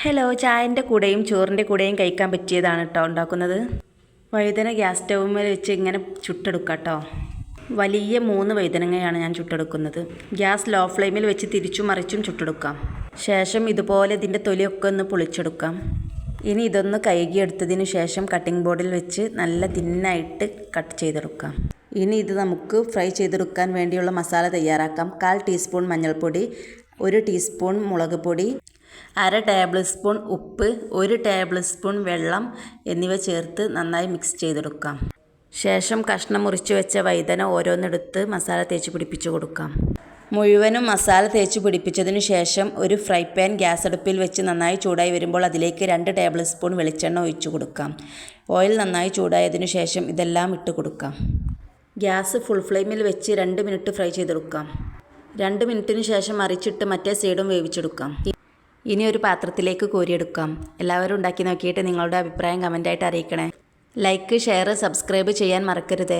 Hello, ചായൻ്റെ കൂടെയും ചോറിൻ്റെ കൂടെയും കഴിക്കാൻ പറ്റിയതാണ് കേട്ടോ ഉണ്ടാക്കുന്നത്. വഴുതന ഗ്യാസ് സ്റ്റൗവിൽ വെച്ച് ഇങ്ങനെ ചുട്ടെടുക്കാം കേട്ടോ. വലിയ 3 വഴുതനങ്ങയാണ് ഞാൻ ചുട്ടെടുക്കുന്നത്. ഗ്യാസ് ലോ ഫ്ലെയിമിൽ വെച്ച് തിരിച്ചും മറിച്ചും ചുട്ടെടുക്കാം. ശേഷം ഇതുപോലെ ഇതിൻ്റെ തൊലിയൊക്കെ ഒന്ന് പൊളിച്ചെടുക്കാം. ഇനി ഇതൊന്ന് കഴുകിയെടുത്തതിന് ശേഷം കട്ടിംഗ് ബോർഡിൽ വെച്ച് നല്ല തിന്നായിട്ട് കട്ട് ചെയ്തെടുക്കാം. ഇനി ഇത് നമുക്ക് ഫ്രൈ ചെയ്തെടുക്കാൻ വേണ്ടിയുള്ള മസാല തയ്യാറാക്കാം. 1/4 ടീസ്പൂൺ മഞ്ഞൾപ്പൊടി, 1 ടീസ്പൂൺ മുളക് പൊടി, 1/2 ടേബിൾ സ്പൂൺ ഉപ്പ്, 1 ടേബിൾ സ്പൂൺ വെള്ളം എന്നിവ ചേർത്ത് നന്നായി മിക്സ് ചെയ്തെടുക്കാം. ശേഷം കഷ്ണം മുറിച്ച് വെച്ച വഴുതന ഓരോന്നെടുത്ത് മസാല തേച്ച് പിടിപ്പിച്ച് കൊടുക്കാം. മുഴുവനും മസാല തേച്ച് പിടിപ്പിച്ചതിനു ശേഷം ഒരു ഫ്രൈ പാൻ ഗ്യാസ് അടുപ്പിൽ വെച്ച് നന്നായി ചൂടായി വരുമ്പോൾ അതിലേക്ക് 2 ടേബിൾ സ്പൂൺ വെളിച്ചെണ്ണ ഒഴിച്ചു കൊടുക്കാം. ഓയിൽ നന്നായി ചൂടായതിനു ശേഷം ഇതെല്ലാം ഇട്ട് കൊടുക്കാം. ഗ്യാസ് ഫുൾ ഫ്ലെയിമിൽ വെച്ച് 2 മിനിറ്റ് ഫ്രൈ ചെയ്തെടുക്കാം. 2 മിനിറ്റിന് ശേഷം മറിച്ചിട്ട് മറ്റേ സൈഡും വേവിച്ചെടുക്കാം. ഇനി ഒരു പാത്രത്തിലേക്ക് കോരിയെടുക്കാം. എല്ലാവരും ഉണ്ടാക്കി നോക്കിയിട്ട് നിങ്ങളുടെ അഭിപ്രായം കമൻ്റായിട്ട് അറിയിക്കണേ. ലൈക്ക്, ഷെയർ, സബ്സ്ക്രൈബ് ചെയ്യാൻ മറക്കരുതേ.